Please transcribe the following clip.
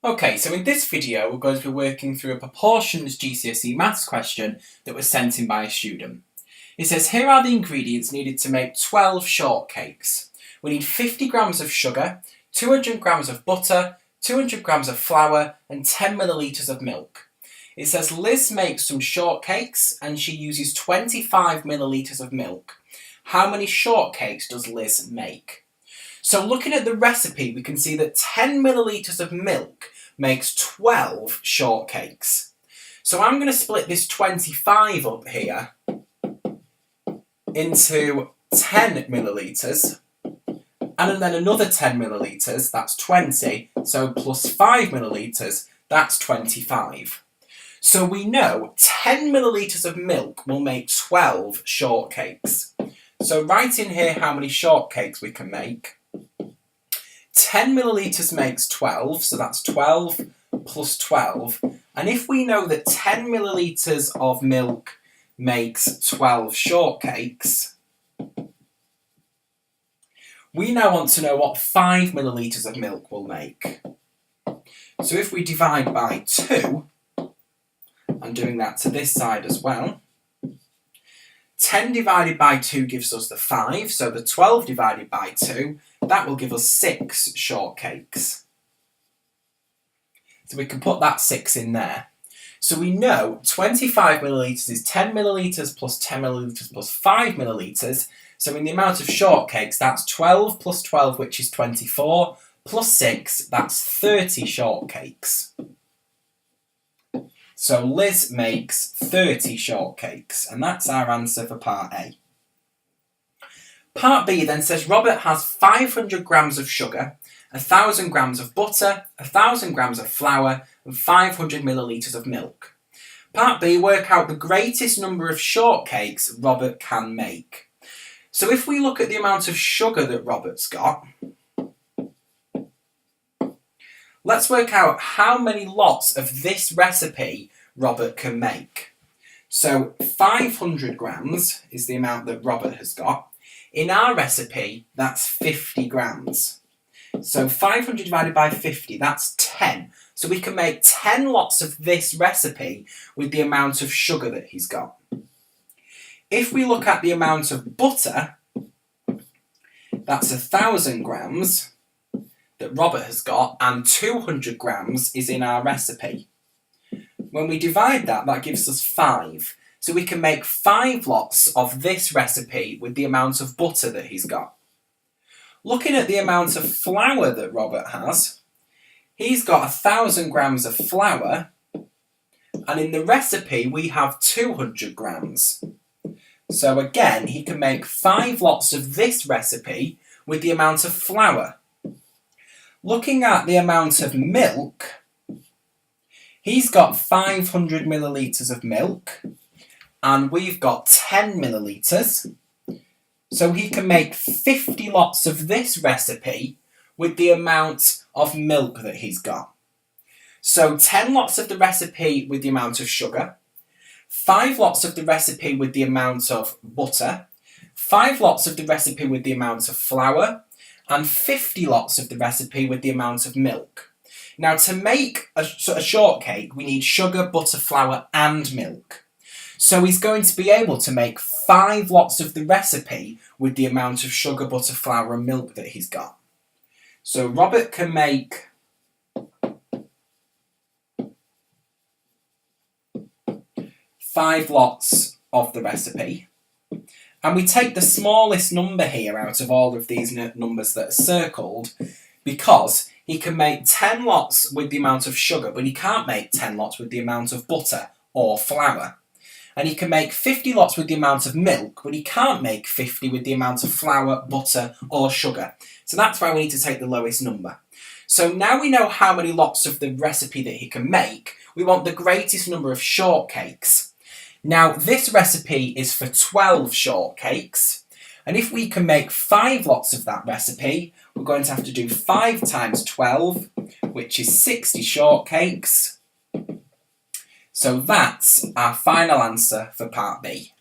Okay, so in this video we're going to be working through a proportions GCSE maths question that was sent in by a student. It says, here are the ingredients needed to make 12 shortcakes. We need 50 grams of sugar, 200 grams of butter, 200 grams of flour and 10 millilitres of milk. It says Liz makes some shortcakes and she uses 25 millilitres of milk. How many shortcakes does Liz make? So looking at the recipe, we can see that 10 millilitres of milk makes 12 shortcakes. So I'm going to split this 25 up here into 10 millilitres and then another 10 millilitres, that's 20, so plus 5 millilitres, that's 25. So we know 10 millilitres of milk will make 12 shortcakes. So write in here how many shortcakes we can make. 10 millilitres makes 12, so that's 12 plus 12. And if we know that 10 millilitres of milk makes 12 shortcakes, we now want to know what 5 millilitres of milk will make. So if we divide by 2, I'm doing that to this side as well, 10 divided by 2 gives us the 5, so the 12 divided by 2, that will give us 6 shortcakes. So we can put that 6 in there. So we know 25 millilitres is 10 millilitres plus 10 millilitres plus 5 millilitres. So in the amount of shortcakes, that's 12 plus 12, which is 24, plus 6, that's 30 shortcakes. So Liz makes 30 shortcakes, and that's our answer for part A. Part B then says Robert has 500 grams of sugar, 1,000 grams of butter, 1,000 grams of flour, and 500 millilitres of milk. Part B, work out the greatest number of shortcakes Robert can make. So if we look at the amount of sugar that Robert's got, let's work out how many lots of this recipe Robert can make. So 500 grams is the amount that Robert has got. In our recipe, that's 50 grams. So 500 divided by 50, that's 10. So we can make 10 lots of this recipe with the amount of sugar that he's got. If we look at the amount of butter, that's 1,000 grams that Robert has got, and 200 grams is in our recipe. When we divide that, that gives us 5. So we can make 5 lots of this recipe with the amount of butter that he's got. Looking at the amount of flour that Robert has, he's got 1,000 grams of flour, and in the recipe we have 200 grams. So again, he can make 5 lots of this recipe with the amount of flour. Looking at the amount of milk, he's got 500 millilitres of milk, and we've got 10 millilitres. So he can make 50 lots of this recipe with the amount of milk that he's got. So 10 lots of the recipe with the amount of sugar, 5 lots of the recipe with the amount of butter, 5 lots of the recipe with the amount of flour, and 50 lots of the recipe with the amount of milk. Now to make a shortcake, we need sugar, butter, flour and milk. So he's going to be able to make 5 lots of the recipe with the amount of sugar, butter, flour and milk that he's got. So Robert can make 5 lots of the recipe. And we take the smallest number here out of all of these numbers that are circled, because he can make 10 lots with the amount of sugar, but he can't make 10 lots with the amount of butter or flour. And he can make 50 lots with the amount of milk, but he can't make 50 with the amount of flour, butter or sugar. So that's why we need to take the lowest number. So now we know how many lots of the recipe that he can make, we want the greatest number of shortcakes. Now this recipe is for 12 shortcakes, and if we can make 5 lots of that recipe, we're going to have to do 5 times 12, which is 60 shortcakes. So that's our final answer for part B.